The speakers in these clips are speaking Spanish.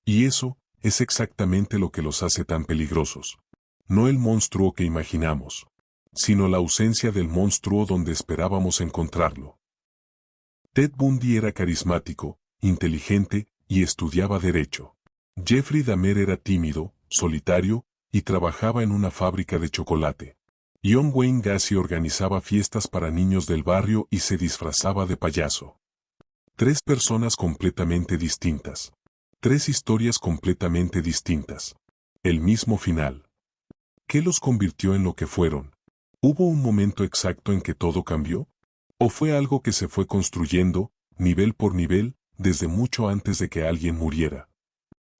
Y eso es exactamente lo que los hace tan peligrosos. No el monstruo que imaginamos, sino la ausencia del monstruo donde esperábamos encontrarlo. Ted Bundy era carismático, inteligente y estudiaba derecho. Jeffrey Dahmer era tímido, solitario y trabajaba en una fábrica de chocolate. John Wayne Gacy organizaba fiestas para niños del barrio y se disfrazaba de payaso. Tres personas completamente distintas. Tres historias completamente distintas. El mismo final. ¿Qué los convirtió en lo que fueron? ¿Hubo un momento exacto en que todo cambió? ¿O fue algo que se fue construyendo, nivel por nivel, desde mucho antes de que alguien muriera?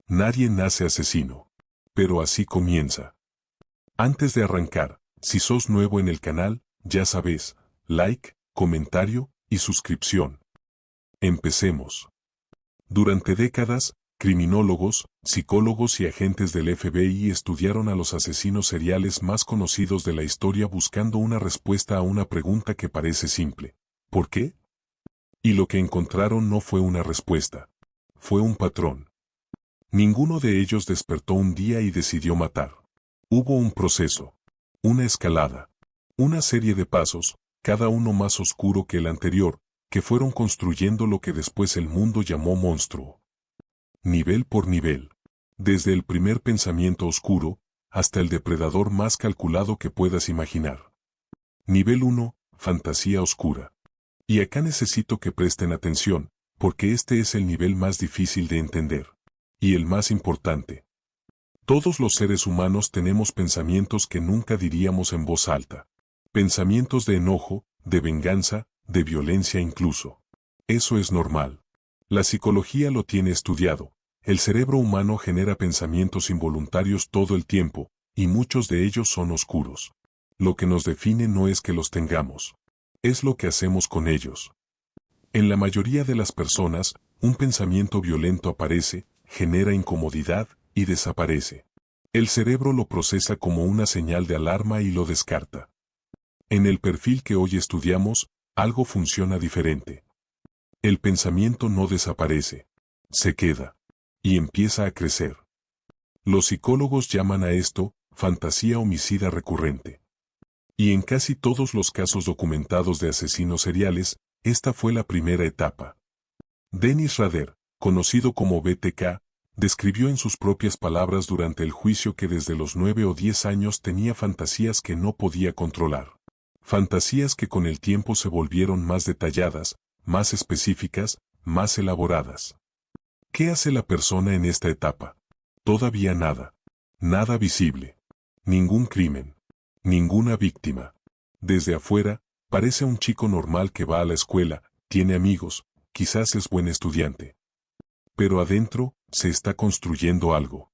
Nadie nace asesino. Pero así comienza. Antes de arrancar, si sos nuevo en el canal, ya sabes, like, comentario y suscripción. Empecemos. Durante décadas, criminólogos, psicólogos y agentes del FBI estudiaron a los asesinos seriales más conocidos de la historia buscando una respuesta a una pregunta que parece simple. ¿Por qué? Y lo que encontraron no fue una respuesta. Fue un patrón. Ninguno de ellos despertó un día y decidió matar. Hubo un proceso. Una escalada. Una serie de pasos, cada uno más oscuro que el anterior, que fueron construyendo lo que después el mundo llamó monstruo. Nivel por nivel. Desde el primer pensamiento oscuro, hasta el depredador más calculado que puedas imaginar. Nivel 1, fantasía oscura. Y acá necesito que presten atención, porque este es el nivel más difícil de entender. Y el más importante. Todos los seres humanos tenemos pensamientos que nunca diríamos en voz alta. Pensamientos de enojo, de venganza, de violencia incluso. Eso es normal. La psicología lo tiene estudiado. El cerebro humano genera pensamientos involuntarios todo el tiempo, y muchos de ellos son oscuros. Lo que nos define no es que los tengamos. Es lo que hacemos con ellos. En la mayoría de las personas, un pensamiento violento aparece, genera incomodidad y desaparece. El cerebro lo procesa como una señal de alarma y lo descarta. En el perfil que hoy estudiamos, algo funciona diferente. El pensamiento no desaparece, se queda, y empieza a crecer. Los psicólogos llaman a esto, fantasía homicida recurrente. Y en casi todos los casos documentados de asesinos seriales, esta fue la primera etapa. Dennis Rader, conocido como BTK, describió en sus propias palabras durante el juicio que desde los 9 o 10 años tenía fantasías que no podía controlar. Fantasías que con el tiempo se volvieron más detalladas, más específicas, más elaboradas. ¿Qué hace la persona en esta etapa? Todavía nada. Nada visible. Ningún crimen. Ninguna víctima. Desde afuera, parece un chico normal que va a la escuela, tiene amigos, quizás es buen estudiante. Pero adentro, se está construyendo algo.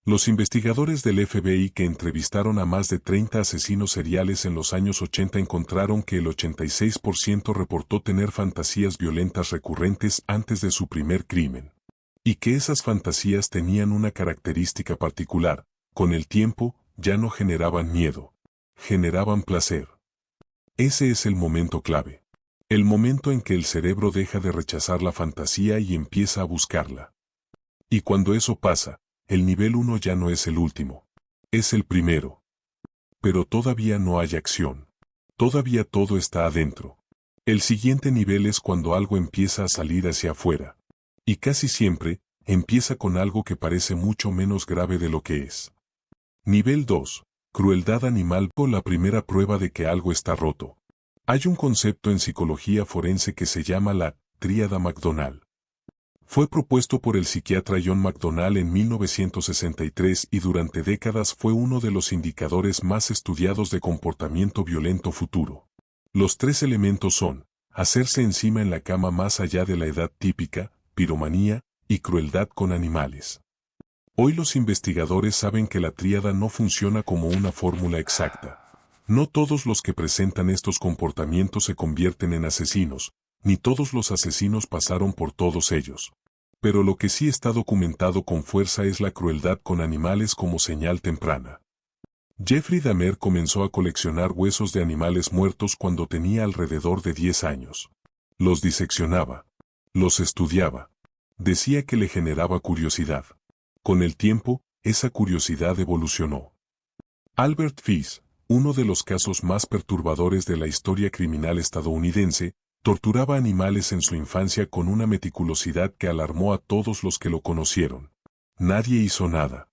Los investigadores del FBI que entrevistaron a más de 30 asesinos seriales en los años 80 encontraron que el 86% reportó tener fantasías violentas recurrentes antes de su primer crimen. Y que esas fantasías tenían una característica particular: con el tiempo, ya no generaban miedo. Generaban placer. Ese es el momento clave. El momento en que el cerebro deja de rechazar la fantasía y empieza a buscarla. Y cuando eso pasa, el nivel 1 ya no es el último. Es el primero. Pero todavía no hay acción. Todavía todo está adentro. El siguiente nivel es cuando algo empieza a salir hacia afuera. Y casi siempre, empieza con algo que parece mucho menos grave de lo que es. Nivel 2. Crueldad animal o la primera prueba de que algo está roto. Hay un concepto en psicología forense que se llama la tríada McDonald. Fue propuesto por el psiquiatra John McDonald en 1963 y durante décadas fue uno de los indicadores más estudiados de comportamiento violento futuro. Los tres elementos son: hacerse encima en la cama más allá de la edad típica, piromanía y crueldad con animales. Hoy los investigadores saben que la tríada no funciona como una fórmula exacta. No todos los que presentan estos comportamientos se convierten en asesinos, ni todos los asesinos pasaron por todos ellos. Pero lo que sí está documentado con fuerza es la crueldad con animales como señal temprana. Jeffrey Dahmer comenzó a coleccionar huesos de animales muertos cuando tenía alrededor de 10 años. Los diseccionaba. Los estudiaba. Decía que le generaba curiosidad. Con el tiempo, esa curiosidad evolucionó. Albert Fish, uno de los casos más perturbadores de la historia criminal estadounidense, torturaba animales en su infancia con una meticulosidad que alarmó a todos los que lo conocieron. Nadie hizo nada.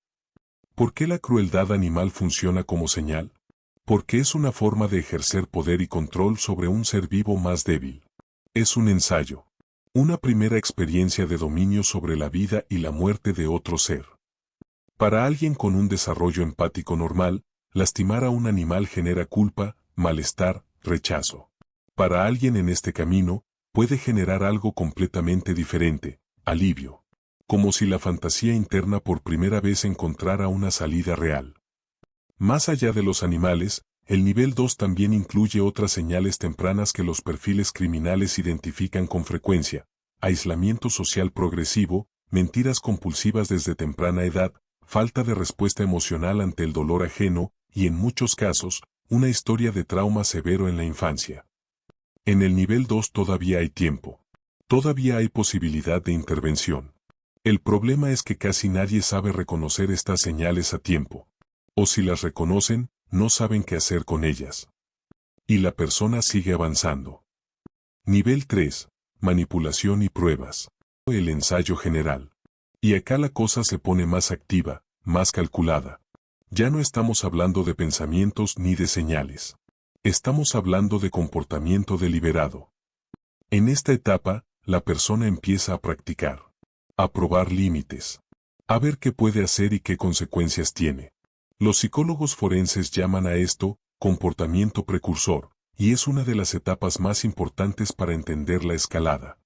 ¿Por qué la crueldad animal funciona como señal? Porque es una forma de ejercer poder y control sobre un ser vivo más débil. Es un ensayo. Una primera experiencia de dominio sobre la vida y la muerte de otro ser. Para alguien con un desarrollo empático normal, lastimar a un animal genera culpa, malestar, rechazo. Para alguien en este camino, puede generar algo completamente diferente, alivio. Como si la fantasía interna por primera vez encontrara una salida real. Más allá de los animales, el nivel 2 también incluye otras señales tempranas que los perfiles criminales identifican con frecuencia: aislamiento social progresivo, mentiras compulsivas desde temprana edad, falta de respuesta emocional ante el dolor ajeno, y en muchos casos, una historia de trauma severo en la infancia. En el nivel 2 todavía hay tiempo. Todavía hay posibilidad de intervención. El problema es que casi nadie sabe reconocer estas señales a tiempo. O si las reconocen, no saben qué hacer con ellas. Y la persona sigue avanzando. Nivel 3. Manipulación y pruebas. El ensayo general. Y acá la cosa se pone más activa, más calculada. Ya no estamos hablando de pensamientos ni de señales. Estamos hablando de comportamiento deliberado. En esta etapa, la persona empieza a practicar. A probar límites. A ver qué puede hacer y qué consecuencias tiene. Los psicólogos forenses llaman a esto comportamiento precursor, y es una de las etapas más importantes para entender la escalada.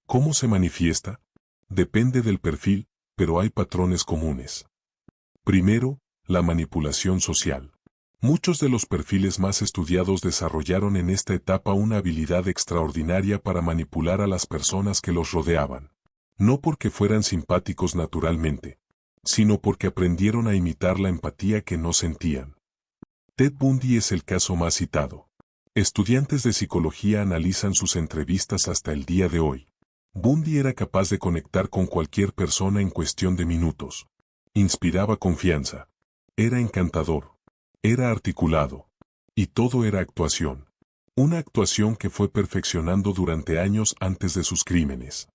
¿Cómo se manifiesta? Depende del perfil, pero hay patrones comunes. Primero, la manipulación social. Muchos de los perfiles más estudiados desarrollaron en esta etapa una habilidad extraordinaria para manipular a las personas que los rodeaban. No porque fueran simpáticos naturalmente, sino porque aprendieron a imitar la empatía que no sentían. Ted Bundy es el caso más citado. Estudiantes de psicología analizan sus entrevistas hasta el día de hoy. Bundy era capaz de conectar con cualquier persona en cuestión de minutos. Inspiraba confianza. Era encantador. Era articulado. Y todo era actuación. Una actuación que fue perfeccionando durante años antes de sus crímenes.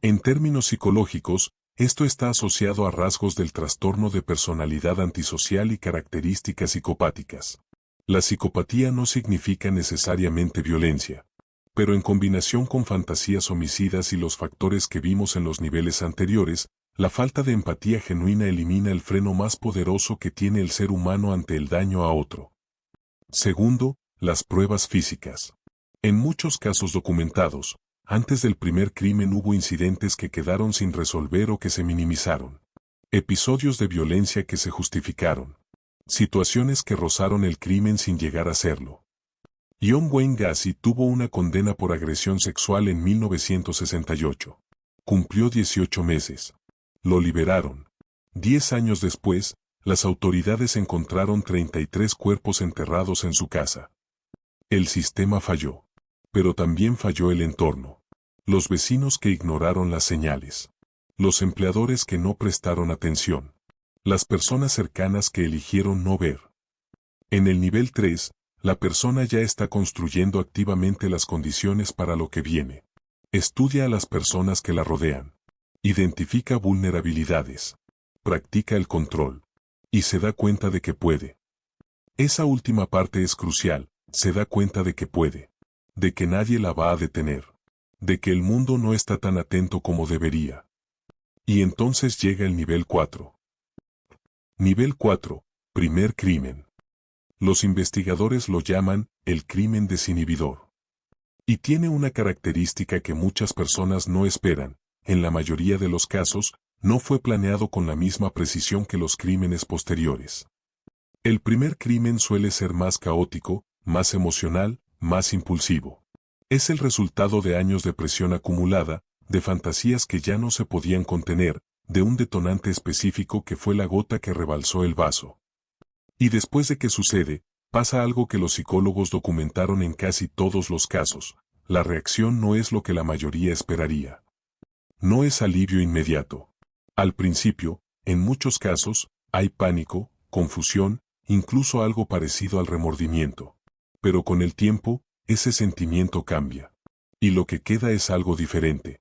En términos psicológicos, esto está asociado a rasgos del trastorno de personalidad antisocial y características psicopáticas. La psicopatía no significa necesariamente violencia, pero en combinación con fantasías homicidas y los factores que vimos en los niveles anteriores, la falta de empatía genuina elimina el freno más poderoso que tiene el ser humano ante el daño a otro. Segundo, las pruebas físicas. En muchos casos documentados, antes del primer crimen hubo incidentes que quedaron sin resolver o que se minimizaron. Episodios de violencia que se justificaron. Situaciones que rozaron el crimen sin llegar a serlo. John Wayne Gacy tuvo una condena por agresión sexual en 1968. Cumplió 18 meses. Lo liberaron. 10 años después, las autoridades encontraron 33 cuerpos enterrados en su casa. El sistema falló. Pero también falló el entorno. Los vecinos que ignoraron las señales. Los empleadores que no prestaron atención. Las personas cercanas que eligieron no ver. En el nivel 3, la persona ya está construyendo activamente las condiciones para lo que viene. Estudia a las personas que la rodean. Identifica vulnerabilidades. Practica el control. Y se da cuenta de que puede. Esa última parte es crucial, se da cuenta de que puede. De que nadie la va a detener. De que el mundo no está tan atento como debería. Y entonces llega el nivel 4. Nivel 4, primer crimen. Los investigadores lo llaman el crimen desinhibidor. Y tiene una característica que muchas personas no esperan: en la mayoría de los casos, no fue planeado con la misma precisión que los crímenes posteriores. El primer crimen suele ser más caótico, más emocional, más impulsivo. Es el resultado de años de presión acumulada, de fantasías que ya no se podían contener, de un detonante específico que fue la gota que rebalsó el vaso. Y después de que sucede, pasa algo que los psicólogos documentaron en casi todos los casos: la reacción no es lo que la mayoría esperaría. No es alivio inmediato. Al principio, en muchos casos, hay pánico, confusión, incluso algo parecido al remordimiento. Pero con el tiempo, ese sentimiento cambia. Y lo que queda es algo diferente.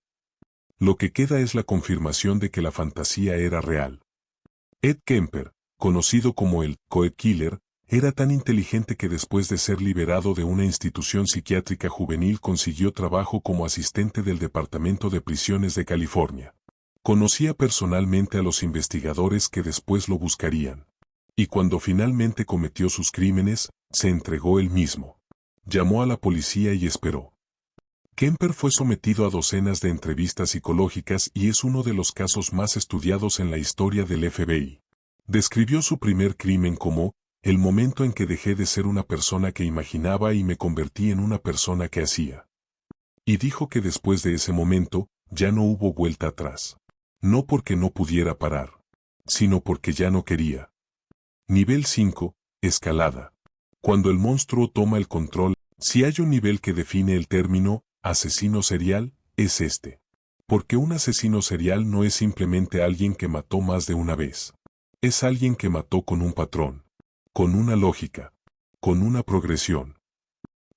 Lo que queda es la confirmación de que la fantasía era real. Ed Kemper, conocido como el Coed Killer, era tan inteligente que después de ser liberado de una institución psiquiátrica juvenil consiguió trabajo como asistente del Departamento de Prisiones de California. Conocía personalmente a los investigadores que después lo buscarían. Y cuando finalmente cometió sus crímenes, se entregó él mismo. Llamó a la policía y esperó. Kemper fue sometido a docenas de entrevistas psicológicas y es uno de los casos más estudiados en la historia del FBI. Describió su primer crimen como el momento en que dejé de ser una persona que imaginaba y me convertí en una persona que hacía. Y dijo que después de ese momento, ya no hubo vuelta atrás. No porque no pudiera parar, sino porque ya no quería. Nivel 5, escalada. Cuando el monstruo toma el control, si hay un nivel que define el término asesino serial, es este. Porque un asesino serial no es simplemente alguien que mató más de una vez. Es alguien que mató con un patrón, con una lógica, con una progresión.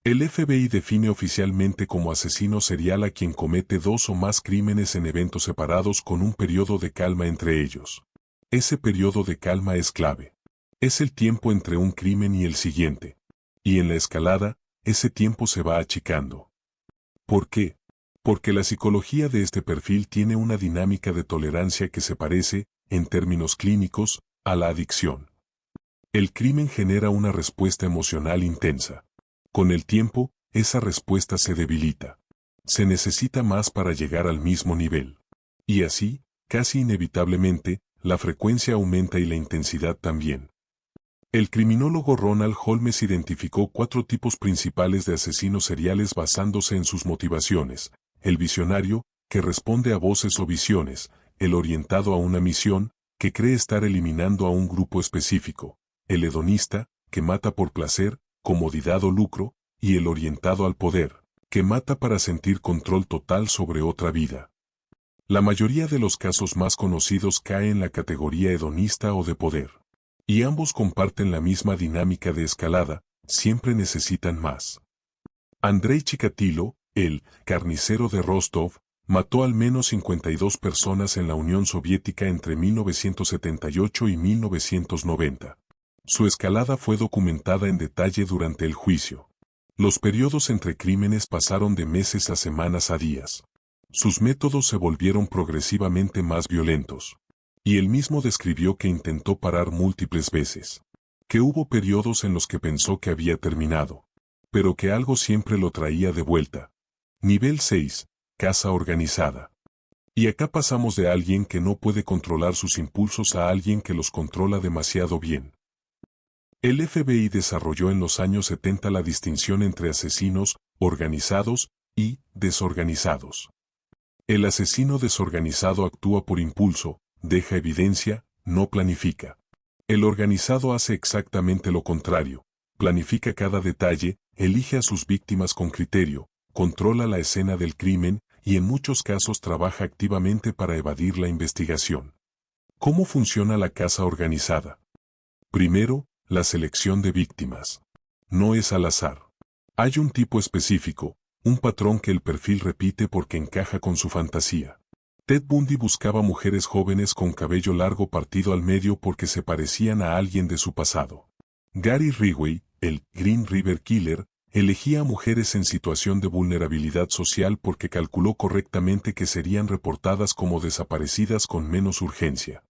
El FBI define oficialmente como asesino serial a quien comete 2 o más crímenes en eventos separados con un periodo de calma entre ellos. Ese periodo de calma es clave. Es el tiempo entre un crimen y el siguiente. Y en la escalada, ese tiempo se va achicando. ¿Por qué? Porque la psicología de este perfil tiene una dinámica de tolerancia que se parece, en términos clínicos, a la adicción. El crimen genera una respuesta emocional intensa. Con el tiempo, esa respuesta se debilita. Se necesita más para llegar al mismo nivel. Y así, casi inevitablemente, la frecuencia aumenta y la intensidad también. El criminólogo Ronald Holmes identificó 4 tipos principales de asesinos seriales basándose en sus motivaciones: el visionario, que responde a voces o visiones; el orientado a una misión, que cree estar eliminando a un grupo específico; el hedonista, que mata por placer, comodidad o lucro; y el orientado al poder, que mata para sentir control total sobre otra vida. La mayoría de los casos más conocidos caen en la categoría hedonista o de poder. Y ambos comparten la misma dinámica de escalada, siempre necesitan más. Andrei Chikatilo, el carnicero de Rostov, mató al menos 52 personas en la Unión Soviética entre 1978 y 1990. Su escalada fue documentada en detalle durante el juicio. Los periodos entre crímenes pasaron de meses a semanas a días. Sus métodos se volvieron progresivamente más violentos. Y él mismo describió que intentó parar múltiples veces. Que hubo periodos en los que pensó que había terminado. Pero que algo siempre lo traía de vuelta. Nivel 6, caza organizada. Y acá pasamos de alguien que no puede controlar sus impulsos a alguien que los controla demasiado bien. El FBI desarrolló en los años 70 la distinción entre asesinos organizados y desorganizados. El asesino desorganizado actúa por impulso, deja evidencia, no planifica. El organizado hace exactamente lo contrario, planifica cada detalle, elige a sus víctimas con criterio, controla la escena del crimen y en muchos casos trabaja activamente para evadir la investigación. ¿Cómo funciona la caza organizada? Primero, la selección de víctimas. No es al azar. Hay un tipo específico, un patrón que el perfil repite porque encaja con su fantasía. Ted Bundy buscaba mujeres jóvenes con cabello largo partido al medio porque se parecían a alguien de su pasado. Gary Ridgway, el Green River Killer, elegía a mujeres en situación de vulnerabilidad social porque calculó correctamente que serían reportadas como desaparecidas con menos urgencia.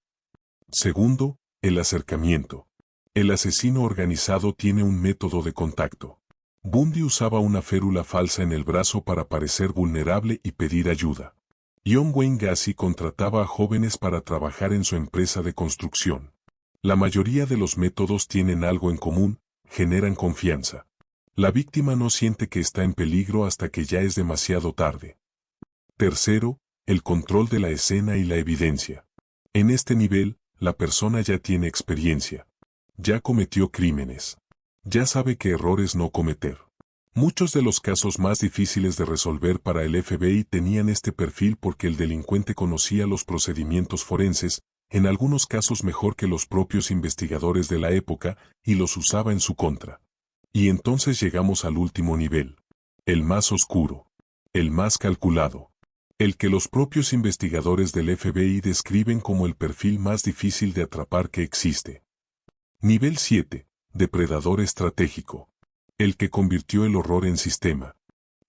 Segundo, el acercamiento. El asesino organizado tiene un método de contacto. Bundy usaba una férula falsa en el brazo para parecer vulnerable y pedir ayuda. John Wayne Gacy contrataba a jóvenes para trabajar en su empresa de construcción. La mayoría de los métodos tienen algo en común, generan confianza. La víctima no siente que está en peligro hasta que ya es demasiado tarde. Tercero, el control de la escena y la evidencia. En este nivel, la persona ya tiene experiencia. Ya cometió crímenes. Ya sabe qué errores no cometer. Muchos de los casos más difíciles de resolver para el FBI tenían este perfil porque el delincuente conocía los procedimientos forenses, en algunos casos mejor que los propios investigadores de la época, y los usaba en su contra. Y entonces llegamos al último nivel. El más oscuro. El más calculado. El que los propios investigadores del FBI describen como el perfil más difícil de atrapar que existe. Nivel 7. Depredador estratégico. El que convirtió el horror en sistema.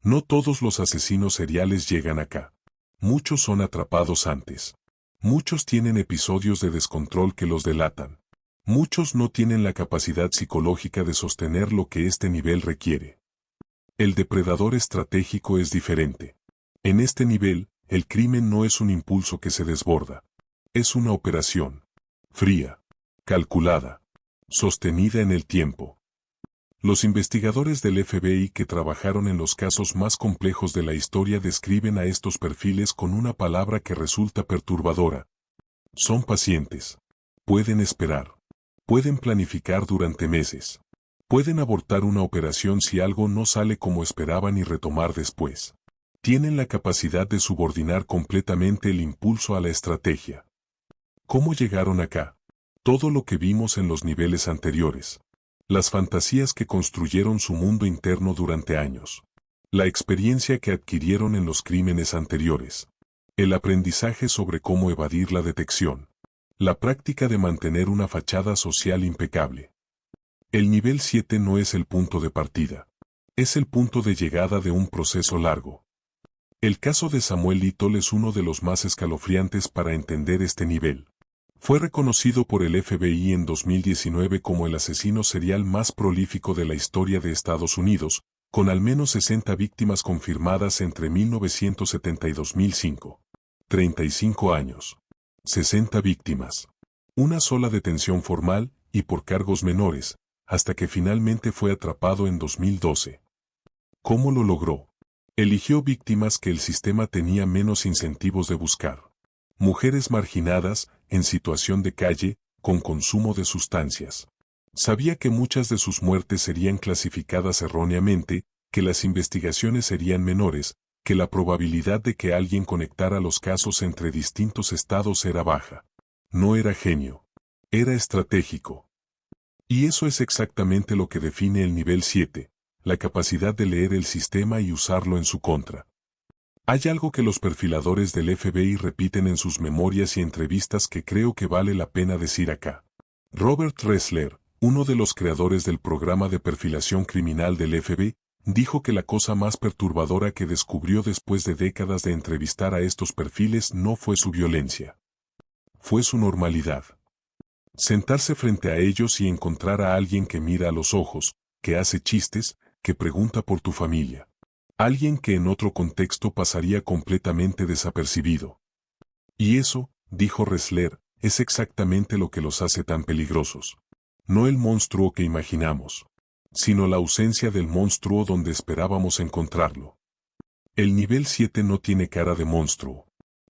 No todos los asesinos seriales llegan acá. Muchos son atrapados antes. Muchos tienen episodios de descontrol que los delatan. Muchos no tienen la capacidad psicológica de sostener lo que este nivel requiere. El depredador estratégico es diferente. En este nivel, el crimen no es un impulso que se desborda. Es una operación. Fría. Calculada. Sostenida en el tiempo. Los investigadores del FBI que trabajaron en los casos más complejos de la historia describen a estos perfiles con una palabra que resulta perturbadora. Son pacientes. Pueden esperar. Pueden planificar durante meses. Pueden abortar una operación si algo no sale como esperaban y retomar después. Tienen la capacidad de subordinar completamente el impulso a la estrategia. ¿Cómo llegaron acá? Todo lo que vimos en los niveles anteriores. Las fantasías que construyeron su mundo interno durante años. La experiencia que adquirieron en los crímenes anteriores. El aprendizaje sobre cómo evadir la detección. La práctica de mantener una fachada social impecable. El nivel 7 no es el punto de partida. Es el punto de llegada de un proceso largo. El caso de Samuel Little es uno de los más escalofriantes para entender este nivel. Fue reconocido por el FBI en 2019 como el asesino serial más prolífico de la historia de Estados Unidos, con al menos 60 víctimas confirmadas entre 1970 y 2005. 35 años. 60 víctimas. Una sola detención formal, y por cargos menores, hasta que finalmente fue atrapado en 2012. ¿Cómo lo logró? Eligió víctimas que el sistema tenía menos incentivos de buscar. Mujeres marginadas, en situación de calle, con consumo de sustancias. Sabía que muchas de sus muertes serían clasificadas erróneamente, que las investigaciones serían menores, que la probabilidad de que alguien conectara los casos entre distintos estados era baja. No era genio. Era estratégico. Y eso es exactamente lo que define el nivel 7, la capacidad de leer el sistema y usarlo en su contra. Hay algo que los perfiladores del FBI repiten en sus memorias y entrevistas que creo que vale la pena decir acá. Robert Ressler, uno de los creadores del programa de perfilación criminal del FBI, dijo que la cosa más perturbadora que descubrió después de décadas de entrevistar a estos perfiles no fue su violencia. Fue su normalidad. Sentarse frente a ellos y encontrar a alguien que mira a los ojos, que hace chistes, que pregunta por tu familia. Alguien que en otro contexto pasaría completamente desapercibido. Y eso, dijo Ressler, es exactamente lo que los hace tan peligrosos. No el monstruo que imaginamos, sino la ausencia del monstruo donde esperábamos encontrarlo. El nivel 7 no tiene cara de monstruo.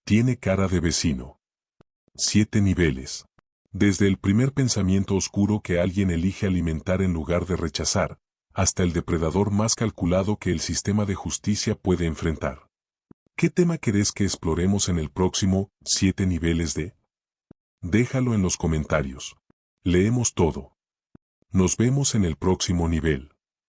Tiene cara de vecino. 7 niveles. Desde el primer pensamiento oscuro que alguien elige alimentar en lugar de rechazar, hasta el depredador más calculado que el sistema de justicia puede enfrentar. ¿Qué tema querés que exploremos en el próximo 7 niveles de? Déjalo en los comentarios. Leemos todo. Nos vemos en el próximo nivel.